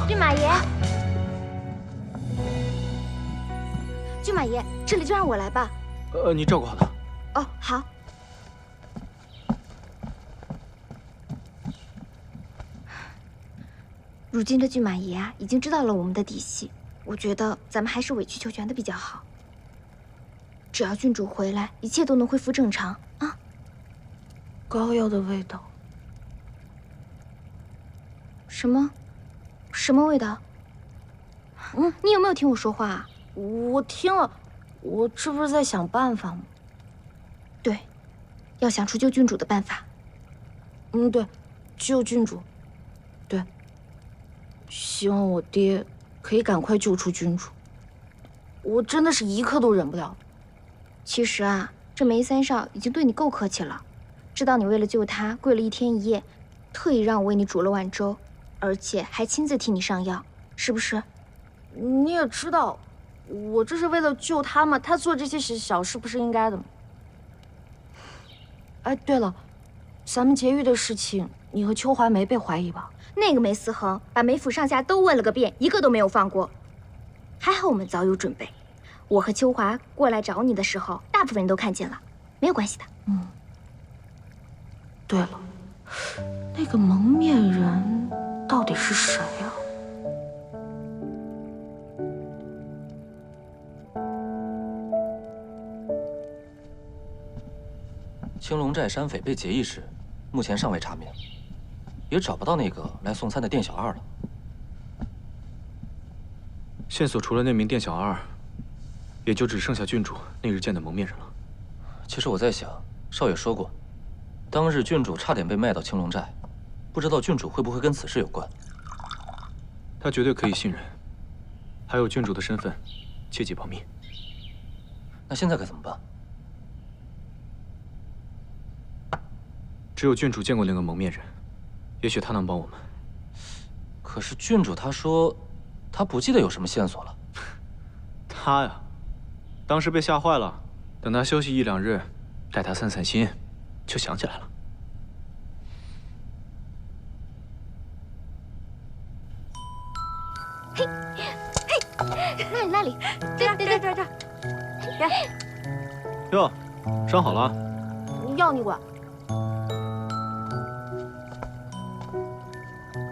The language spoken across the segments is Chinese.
骏马爷，骏马爷，这里就让我来吧。你照顾好他。哦，好。如今的骏马爷啊，已经知道了我们的底细，我觉得咱们还是委曲求全的比较好。只要郡主回来，一切都能恢复正常啊。膏药的味道。什么？什么味道？你有没有听我说话啊？我听了，我这不是在想办法吗？对，要想出救郡主的办法。对，救郡主。对，希望我爹可以赶快救出郡主。我真的是一刻都忍不了。其实啊，这梅三少已经对你够客气了，知道你为了救他跪了1天1夜，特意让我为你煮了碗粥，而且还亲自替你上药，是不是？你也知道，我这是为了救他嘛，他做这些小事不是应该的吗？哎，对了，咱们劫狱的事情，你和秋华没被怀疑吧？那个梅思恒把梅府上下都问了个遍，一个都没有放过。还好我们早有准备，我和秋华过来找你的时候，大部分人都看见了，没有关系的。对了，那个蒙面人到底是谁啊？青龙寨山匪被劫一事，目前尚未查明，也找不到那个来送餐的店小二了。线索除了那名店小二，也就只剩下郡主那日见的蒙面人了。其实我在想，少爷说过，当日郡主差点被卖到青龙寨，不知道郡主会不会跟此事有关。他绝对可以信任，还有郡主的身份，切记保密。那现在该怎么办？只有郡主见过那个蒙面人，也许他能帮我们。可是郡主她说，她不记得有什么线索了。他呀，当时被吓坏了，等他休息1、2日，带他散散心，就想起来了。那里，这。哟，伤好了？要你管？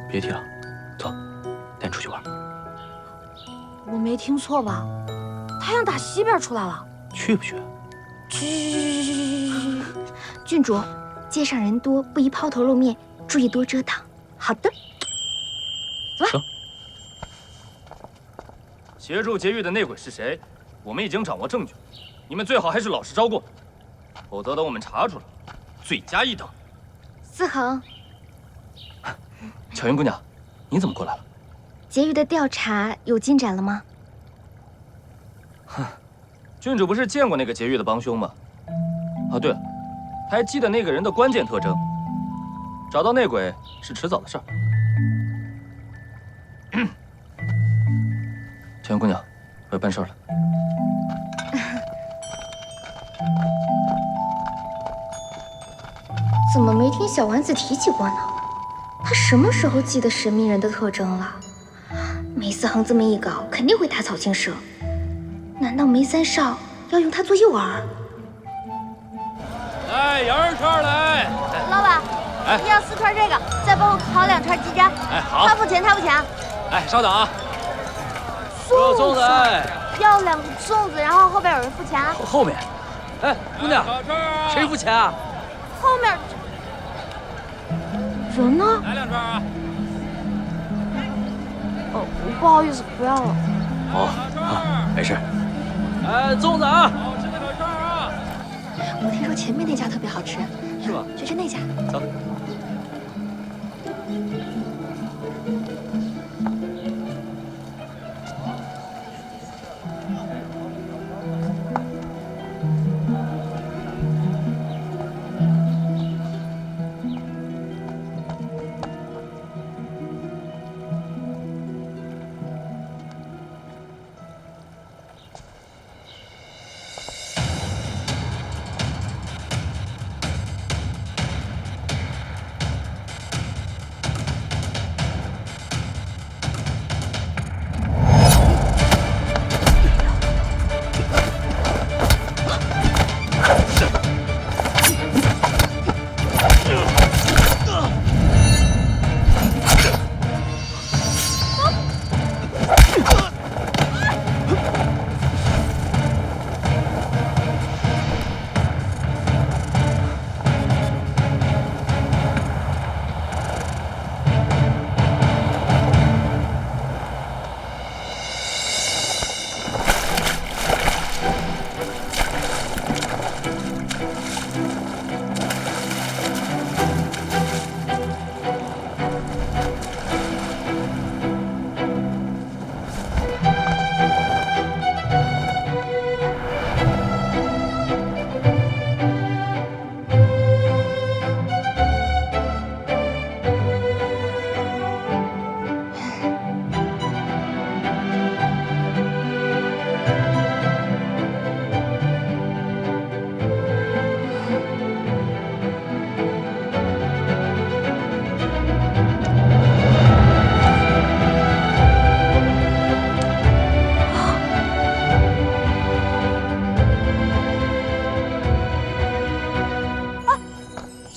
别提了，走，带你出去玩。我没听错吧？太阳打西边出来了。去不去？去。郡主，街上人多，不宜抛头露面，注意多遮挡。好的。走。协助劫狱的内鬼是谁？我们已经掌握证据，你们最好还是老实招供，否则等我们查出了，罪加一等。思恒，巧云姑娘，你怎么过来了？劫狱的调查有进展了吗？郡主不是见过那个劫狱的帮凶吗？啊，对了，还记得那个人的关键特征，找到内鬼是迟早的事儿。巧云姑娘，我要办事了。怎么没听小丸子提起过呢？他什么时候记得神秘人的特征了？梅思恒这么一搞，肯定会打草惊蛇。难道梅三少要用他做诱饵？来，羊肉串来！老板，要4串这个，再帮我烤2串鸡胗。哎，好。他付钱，他付钱。哎，稍等啊。粽子，要2个粽子，然后后边有人付钱。后面。哎，姑娘，谁付钱啊？后面人呢？来2串啊。哦，不好意思，不要了。好，没事。哎，粽子啊！好吃的烤串啊！我听说前面那家特别好吃，是吗？就吃那家。走。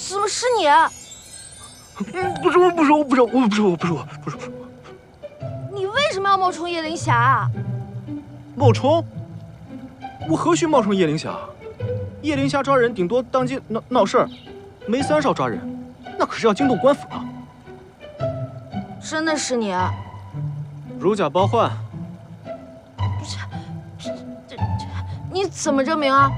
怎么是你？不是我。你为什么要冒充叶灵霞啊？冒充？我何须冒充叶灵霞？叶灵霞抓人顶多当街闹事儿，梅三少抓人，那可是要惊动官府啊！真的是你？如假包换。你怎么证明啊？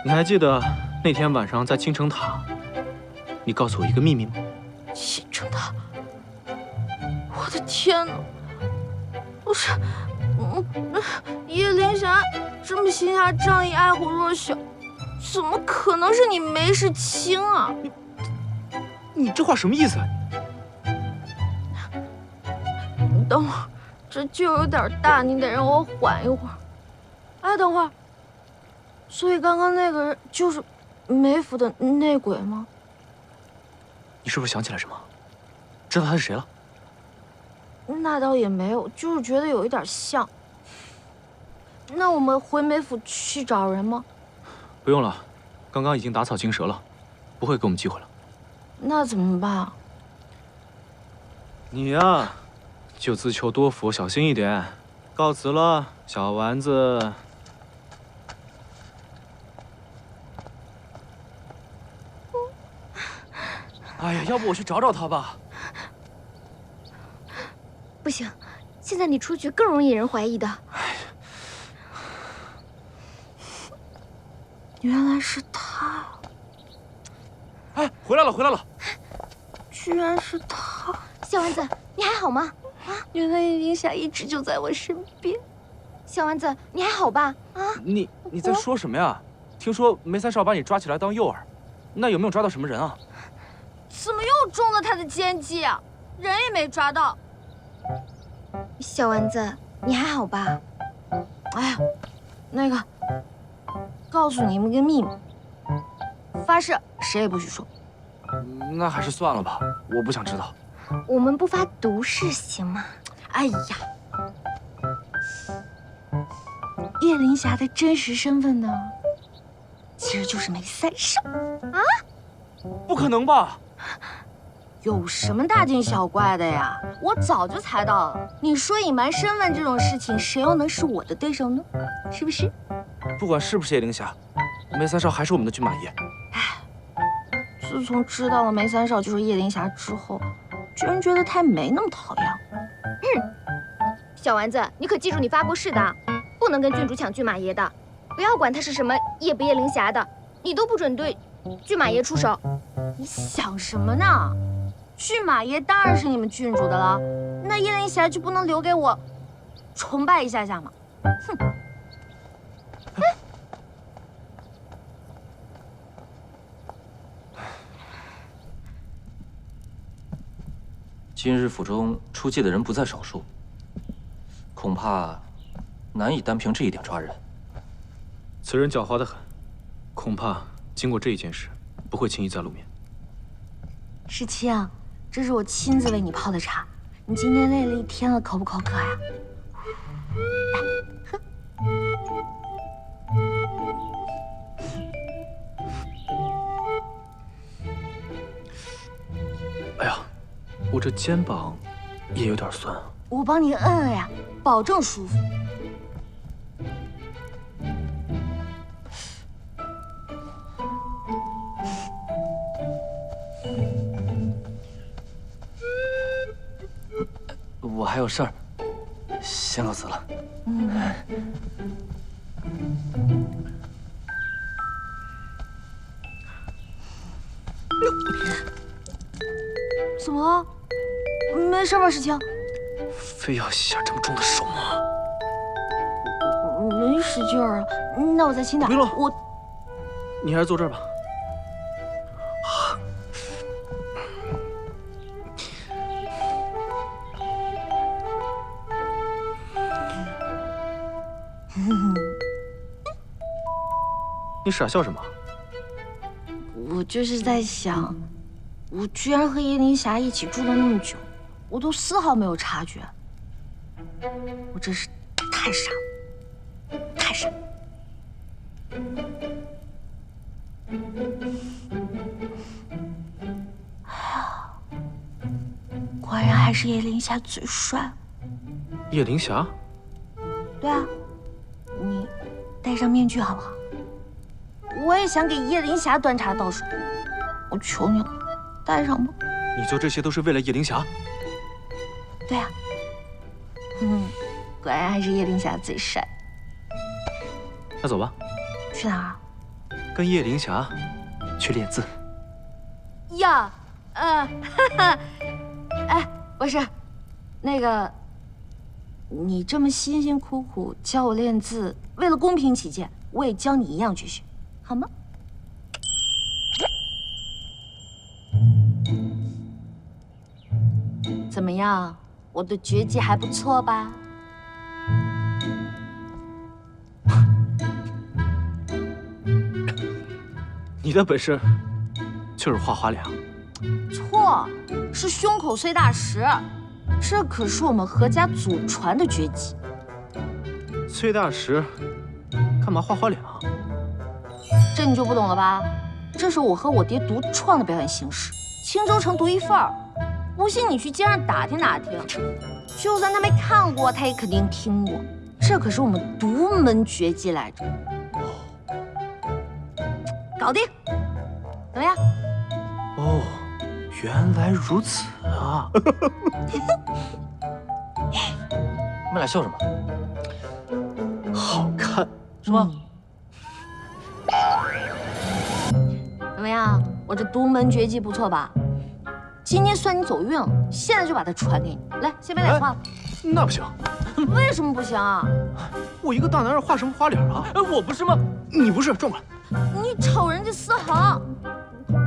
你还记得那天晚上在青城塔，你告诉我一个秘密吗？青城塔，我的天哪！不是，叶灵霞这么行侠仗义、爱护弱小，怎么可能是你梅世清啊？你这话什么意思啊？你等会儿，这劲有点大，你得让我缓一会儿。哎，等会儿，所以刚刚那个人就是梅府的内鬼吗？你是不是想起来什么？知道他是谁了？那倒也没有，就是觉得有一点像。那我们回梅府去找人吗？不用了，刚刚已经打草惊蛇了，不会给我们机会了。那怎么办啊？你呀，就自求多福，小心一点。告辞了，小丸子。哎呀，要不我去找找他吧。不行，现在你出去更容易人怀疑的。原来是他，哎，回来了！居然是他！小丸子，你还好吗？原来叶灵霞一直就在我身边。小丸子，你还好吧？啊，你在说什么呀？听说梅三少把你抓起来当诱饵，那有没有抓到什么人啊？怎么又中了他的奸计啊？人也没抓到。小丸子，你还好吧？哎呀，那个，告诉你们个秘密，发誓谁也不许说。那还是算了吧，我不想知道。我们不发毒誓行吗？哎呀，叶灵霞的真实身份呢，其实就是梅三少。不可能吧？有什么大惊小怪的呀？我早就猜到了。你说隐瞒身份这种事情，谁又能是我的对手呢？是不是？不管是不是叶灵霞，梅三少还是我们的骏马爷。自从知道了梅三少就是叶灵霞之后，居然觉得他没那么讨厌。小丸子，你可记住你发过誓的，不能跟郡主抢骏马爷的。不要管他是什么叶不叶灵霞的，你都不准对骏马爷出手。你想什么呢？骏马爷当然是你们郡主的了，那叶灵霞就不能留给我崇拜一下下吗？哼！今日府中出界的人不在少数，恐怕难以单凭这一点抓人。此人狡猾得很，恐怕经过这一件事，不会轻易再露面。世清，这是我亲自为你泡的茶，你今天累了一天了，口不口渴呀？哎呀，我这肩膀也有点酸啊。我帮你摁摁呀，保证舒服。我还有事儿，先告辞了。怎么了？没事吧，世清？非要下这么重的手吗？没使劲儿啊，那我再轻点。别了，我，你还是坐这儿吧。你傻笑什么？我就是在想，我居然和叶灵霞一起住了那么久，我都丝毫没有察觉，我真是太傻了，太傻了。果然还是叶灵霞最帅。叶灵霞，对啊，你戴上面具好不好？我也想给叶灵霞端茶倒水，我求你了，戴上吧。你做这些都是为了叶灵霞？对啊，果然还是叶灵霞最帅。那走吧，去哪儿？跟叶灵霞去练字。呀，哈哈，哎，不是，那个，你这么辛辛苦苦教我练字，为了公平起见，我也教你一样去学，好吗？怎么样，我的绝技还不错吧？你的本事就是画花脸啊？错，是胸口碎大石，这可是我们何家祖传的绝技。崔大石，干嘛画花脸啊？这你就不懂了吧？这是我和我爹独创的表演形式，青州城独一份儿。不信你去街上打听打听，就算他没看过，他也肯定听过。这可是我们独门绝技来着。搞定，怎么样？哦，原来如此啊！你们俩笑什么？好看是吗？怎么样？我这独门绝技不错吧？今天算你走运了，现在就把它传给你。来，先别脸画了。那不行，为什么不行啊？我一个大男人画什么花脸啊？哎，我不是吗？你不是，转过来。你瞅人家思恒，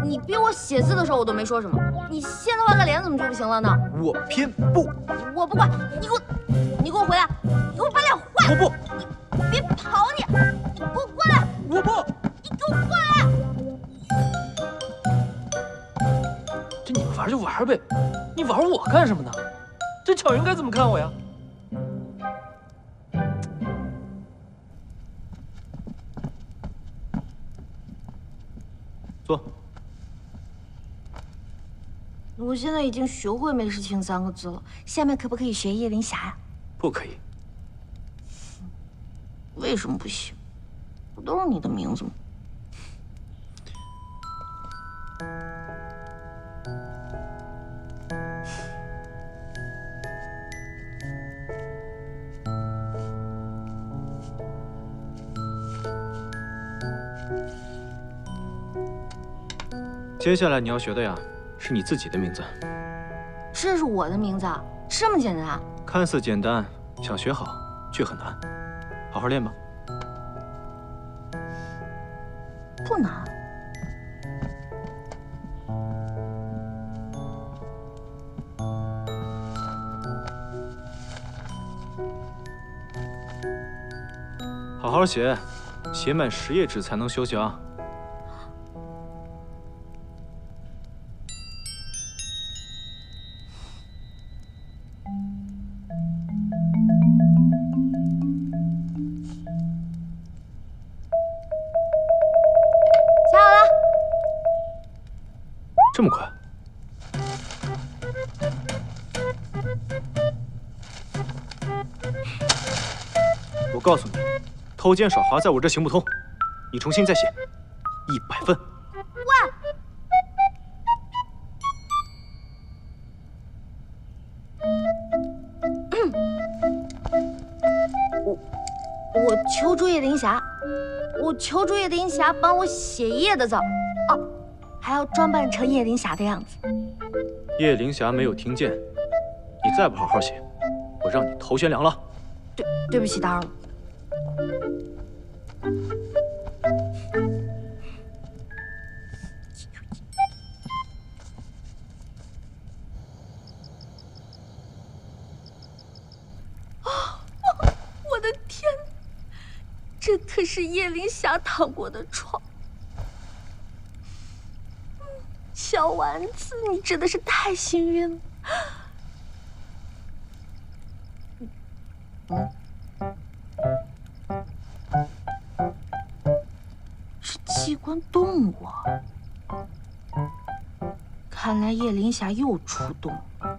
你逼我写字的时候我都没说什么，你现在画个脸怎么就不行了呢？我偏不，我不管，你给我回来，你给我把脸画。我不，你别跑你给我过来，我不。你给我过来。这你们玩就玩呗，你玩我干什么呢？这巧云该怎么看我呀？坐。我现在已经学会没事情3个字了，下面可不可以学叶灵霞呀？不可以。为什么不行？不都是你的名字吗？接下来你要学的呀，是你自己的名字。这是我的名字啊，这么简单啊？看似简单，想学好却很难。好好练吧。不难。好好写，写满10页纸才能休息啊。写好了。这么快？我告诉你，偷奸耍滑在我这行不通，你重新再写，100分。我求助叶灵霞，我求助叶灵霞帮我写叶的字，哦，还要装扮成叶灵霞的样子。叶灵霞没有听见，你再不好好写，我让你头悬梁了。对不起，打扰了。我的天，这可是叶灵霞躺过的床。小丸子，你真的是太幸运了。是机关动物。我。看来叶灵霞又出动了。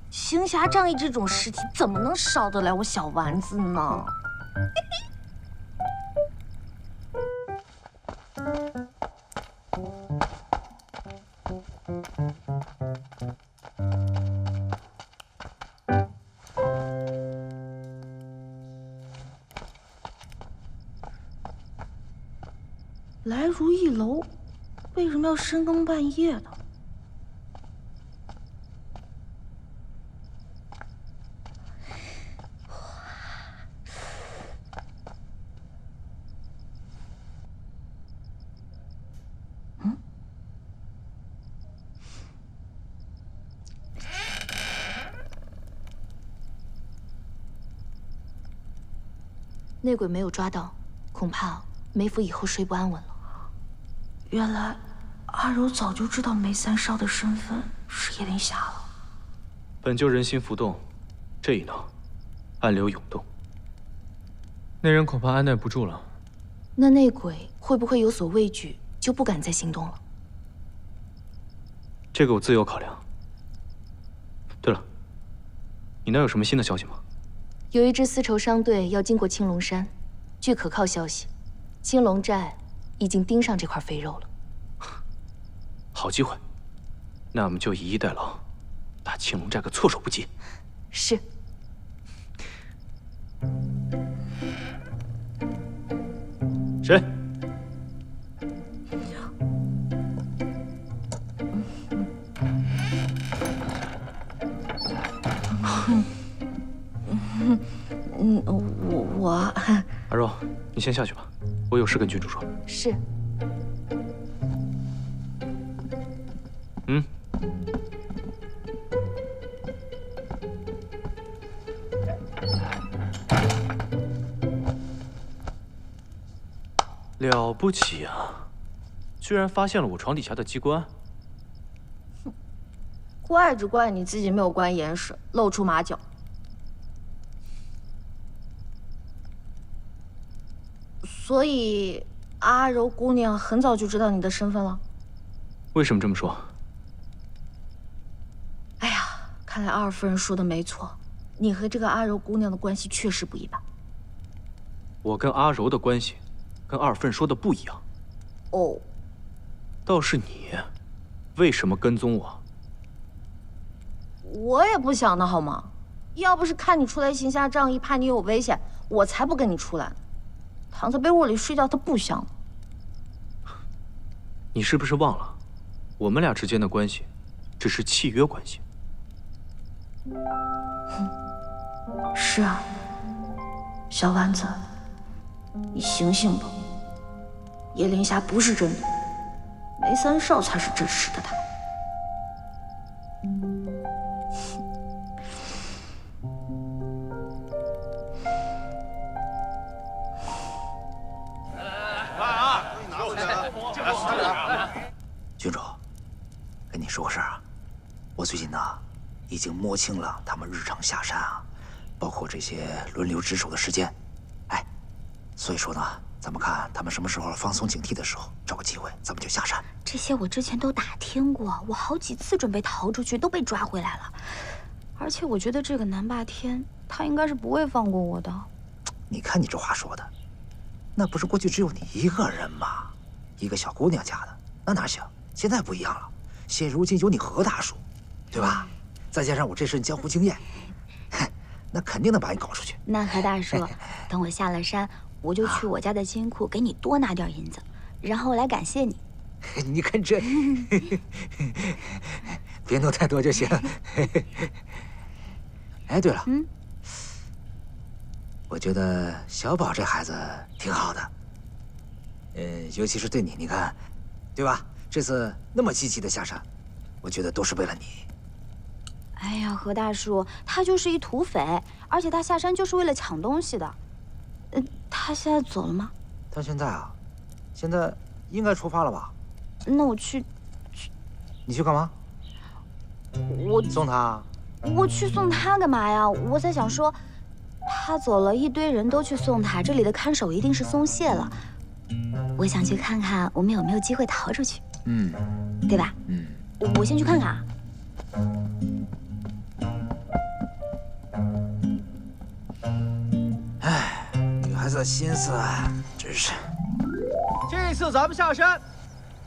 行侠仗义这种尸体怎么能少得了我小丸子呢？来如意楼为什么要深更半夜的？内鬼没有抓到，恐怕梅府以后睡不安稳了。原来阿柔早就知道梅三少的身份是叶灵霞了。本就人心浮动，这一闹，暗流涌动，那人恐怕按耐不住了。那内鬼会不会有所畏惧，就不敢再行动了？这个我自有考量。对了，你那有什么新的消息吗？有一支丝绸商队要经过青龙山，据可靠消息，青龙寨已经盯上这块肥肉了。好机会，那我们就以逸待劳，打青龙寨个措手不及。是。谁？我阿柔，你先下去吧，我有事跟郡主说。是。了不起啊！居然发现了我床底下的机关。怪只怪你自己没有关严实，露出马脚。所以阿柔姑娘很早就知道你的身份了。为什么这么说？哎呀，看来二夫人说的没错，你和这个阿柔姑娘的关系确实不一般。我跟阿柔的关系，跟二夫人说的不一样。哦，倒是你，为什么跟踪我？我也不想的好吗？要不是看你出来行侠仗义，怕你有危险，我才不跟你出来呢。躺在被窝里睡觉，它不香。你是不是忘了，我们俩之间的关系，只是契约关系？是啊，小丸子，你醒醒吧！叶灵霞不是真的，梅三少才是真实的他。郡主，跟你说个事儿啊，我最近呢，已经摸清了他们日常下山啊，包括这些轮流值守的时间，哎，所以说呢，咱们看他们什么时候放松警惕的时候，找个机会咱们就下山。这些我之前都打听过，我好几次准备逃出去，都被抓回来了。而且我觉得这个南霸天，他应该是不会放过我的。你看你这话说的，那不是过去只有你一个人吗？一个小姑娘家的，那哪行？现在不一样了，现如今有你何大叔，对吧？再加上我这身江湖经验，那肯定能把你搞出去。那何大叔，等我下了山，我就去我家的金库给你多拿点银子，然后来感谢你。你看这，别弄太多就行。哎，对了，我觉得小宝这孩子挺好的，尤其是对你，你看，对吧？这次那么积极的下山，我觉得都是为了你。哎呀，何大叔，他就是一土匪，而且他下山就是为了抢东西的。他现在走了吗？他现在啊，现在应该出发了吧？那我去。你去干嘛？我送他？我去送他干嘛呀？我在想说，他走了，一堆人都去送他，这里的看守一定是松懈了。我想去看看我们有没有机会逃出去，对吧？我先去看看啊。哎，女孩子的心思啊，真是。这次咱们下山，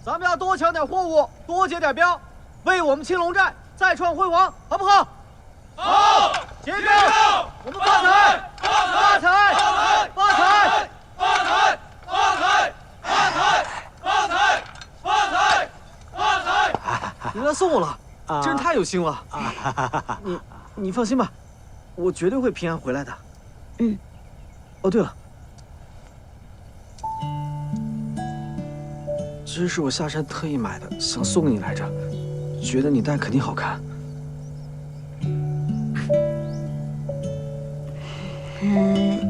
咱们要多抢点货物，多结点标，为我们青龙寨再创辉煌，好不好？好！结账！我们发财！发财！发财！发财！发财！发财！发财！发财！发财！你来送我了，真是太有心了。你放心吧，我绝对会平安回来的。哦，对了，这是我下山特意买的，想送给你来着，觉得你戴肯定好看。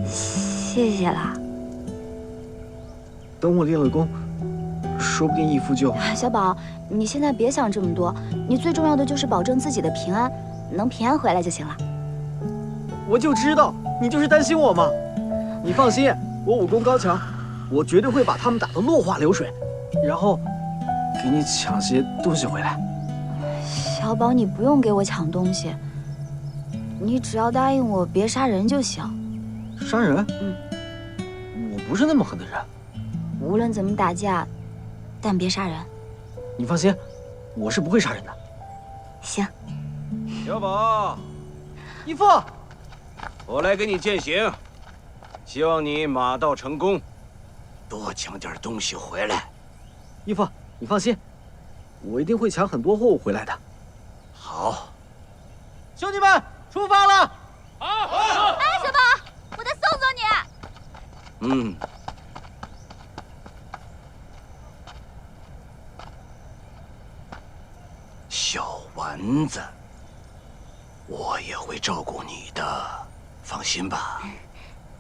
谢谢啦。等我练了功，说不定义父就……小宝，你现在别想这么多，你最重要的就是保证自己的平安，能平安回来就行了。我就知道你就是担心我嘛。你放心，我武功高强，我绝对会把他们打得落花流水，然后给你抢些东西回来。小宝，你不用给我抢东西，你只要答应我别杀人就行。杀人？我不是那么狠的人。无论怎么打架，但别杀人。你放心，我是不会杀人的。行。小宝，义父，我来给你践行，希望你马到成功，多抢点东西回来。义父，你放心，我一定会抢很多货物回来的。好，兄弟们，出发了！哎，小宝，我再送送你。小丸子，我也会照顾你的，放心吧。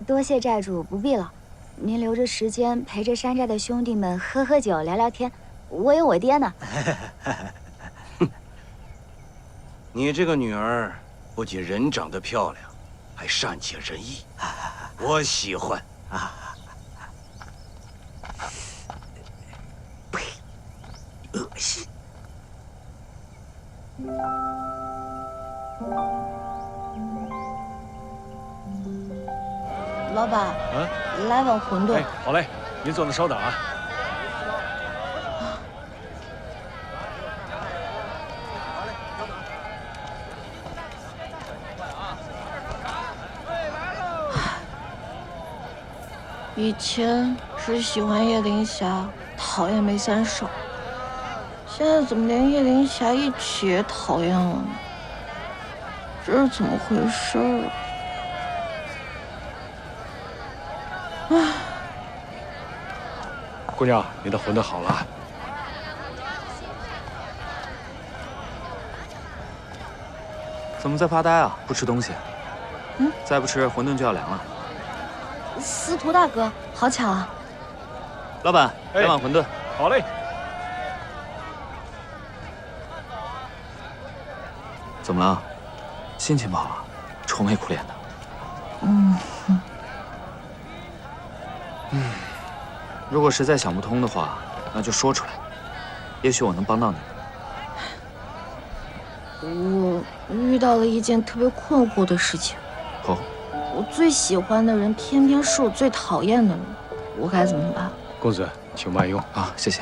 多谢寨主，不必了。您留着时间陪着山寨的兄弟们喝喝酒、聊聊天，我有我爹呢。你这个女儿不仅人长得漂亮，还善解人意，我喜欢。呸！恶心。老板，来碗馄饨。好嘞，您坐那稍等啊。以前只喜欢叶灵霞，讨厌梅三少，现在怎么连叶灵霞一起也讨厌了呢？这是怎么回事啊？唉，姑娘，你的馄饨好了。怎么在发呆啊？不吃东西？再不吃馄饨就要凉了。司徒大哥，好巧啊！老板，来碗馄饨。好嘞。怎么了？心情不好啊？愁眉苦脸的。如果实在想不通的话，那就说出来，也许我能帮到你。我遇到了一件特别困惑的事情。哦，我最喜欢的人，偏偏是我最讨厌的人，我该怎么办？公子，请慢用啊，谢谢。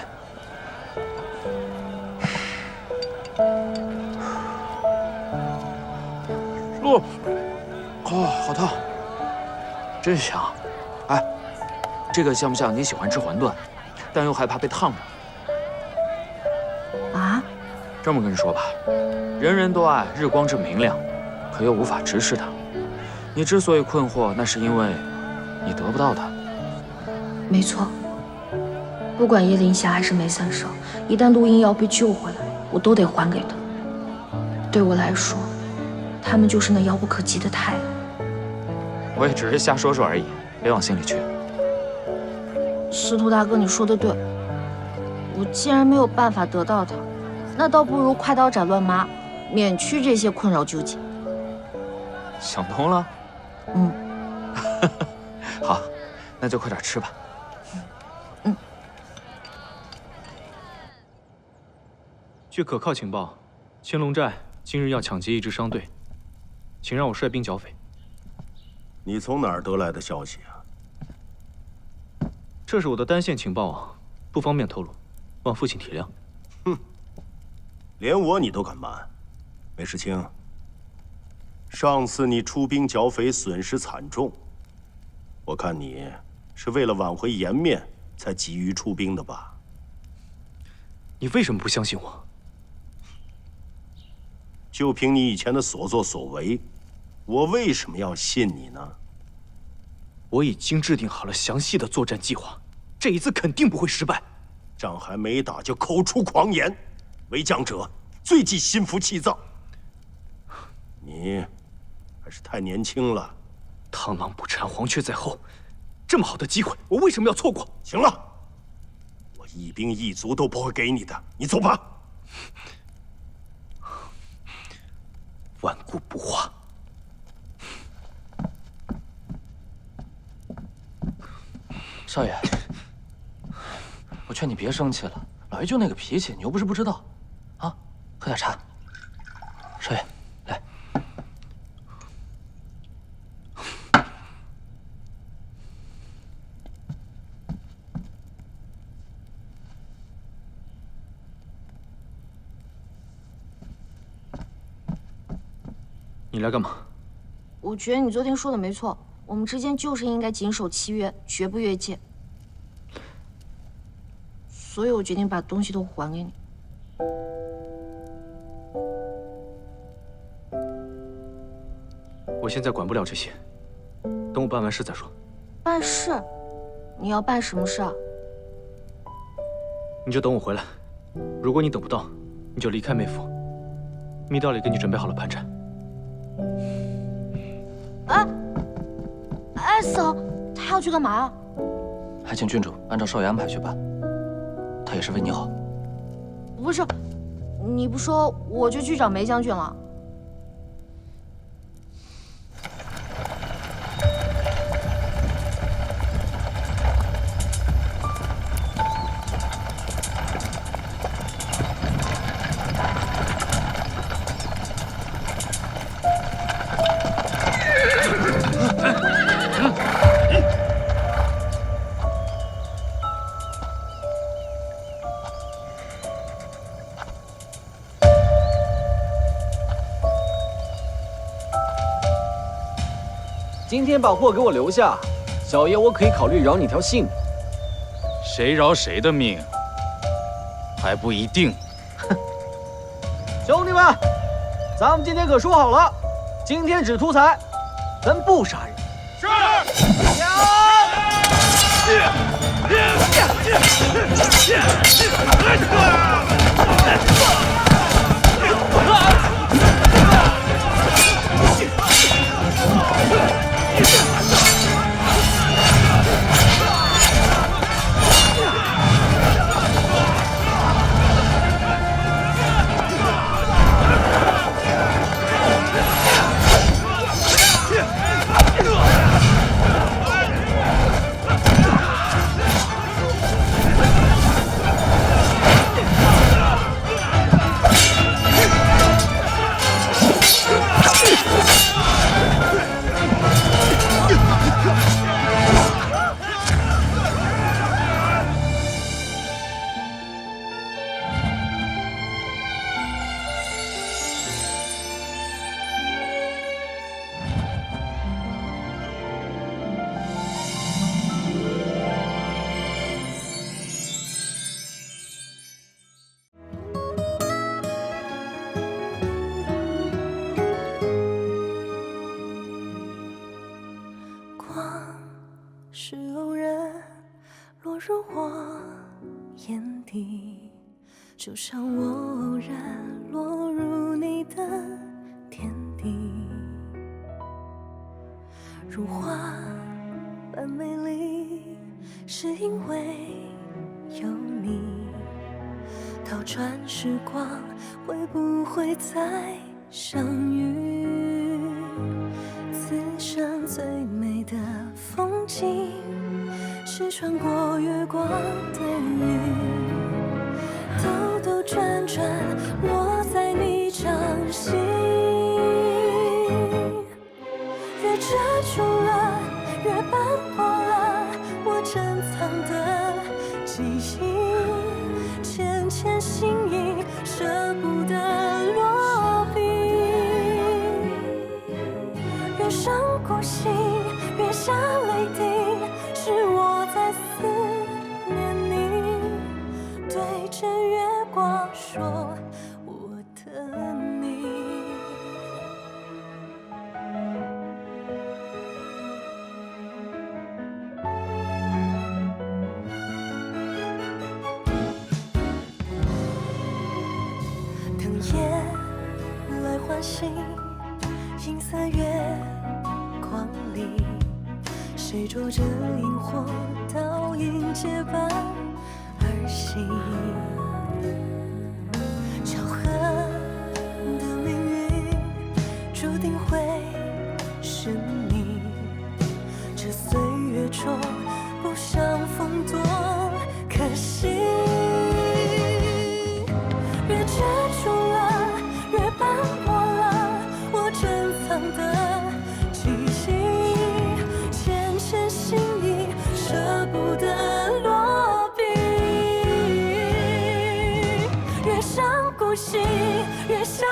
好烫，真香。哎，这个像不像你喜欢吃馄饨，但又害怕被烫着？啊？这么跟你说吧，人人都爱日光之明亮，可又无法直视它。你之所以困惑，那是因为你得不到它。没错，不管叶灵霞还是梅三少，一旦陆英瑶被救回来，我都得还给他。对我来说，他们就是那遥不可及的太阳。我也只是瞎说说而已，别往心里去。司徒大哥，你说的对，我既然没有办法得到他，那倒不如快刀斩乱麻，免去这些困扰纠结。想通了？好，那就快点吃吧。据可靠情报，青龙寨今日要抢劫一支商队，请让我率兵剿匪。你从哪儿得来的消息啊？这是我的单线情报网，不方便透露，望父亲体谅。哼，连我你都敢瞒？梅世清，上次你出兵剿匪，损失惨重，我看你是为了挽回颜面才急于出兵的吧？你为什么不相信我？就凭你以前的所作所为，我为什么要信你呢？我已经制定好了详细的作战计划，这一次肯定不会失败。仗还没打就口出狂言，为将者最忌心浮气躁。你还是太年轻了。螳螂捕蝉，黄雀在后，这么好的机会，我为什么要错过？行了，我一兵一卒都不会给你的，你走吧。顽固不化。少爷，我劝你别生气了，老爷就那个脾气，你又不是不知道，啊，喝点茶。少爷，来。你来干嘛？我觉得你昨天说的没错，我们之间就是应该谨守契约，绝不越界。所以我决定把东西都还给你。我现在管不了这些，等我办完事再说。办事？你要办什么事啊？你就等我回来，如果你等不到，你就离开梅府。密道里给你准备好了盘缠。哎，嫂，他要去干嘛呀？还请郡主按照少爷安排去办，他也是为你好。不是，你不说我就去找梅将军了。今天把货给我留下，小爷我可以考虑饶你条性命。谁饶谁的命，还不一定。兄弟们，咱们今天可说好了，今天只图财，咱不杀人。是。是偶然落入我眼底，就像我偶然落入你的天地，如花般美丽，是因为有你。倒转时光，会不会再相遇？此生最美的风景，是穿过月光的云，兜兜转转落在你掌心。越遮住了，越斑驳了我珍藏的记忆，浅浅心意，舍不得落笔。越伤过心，越下泪滴，是我在思念你，对着月光说我的你。等夜来唤醒，银色月光里，谁捉着萤火倒影结伴而行？巧合的命运注定会是你，这岁月中不相逢多可惜。越遮住了，越斑驳了我珍藏的记忆，浅浅心意，舍不得落笔。越伤故心，越想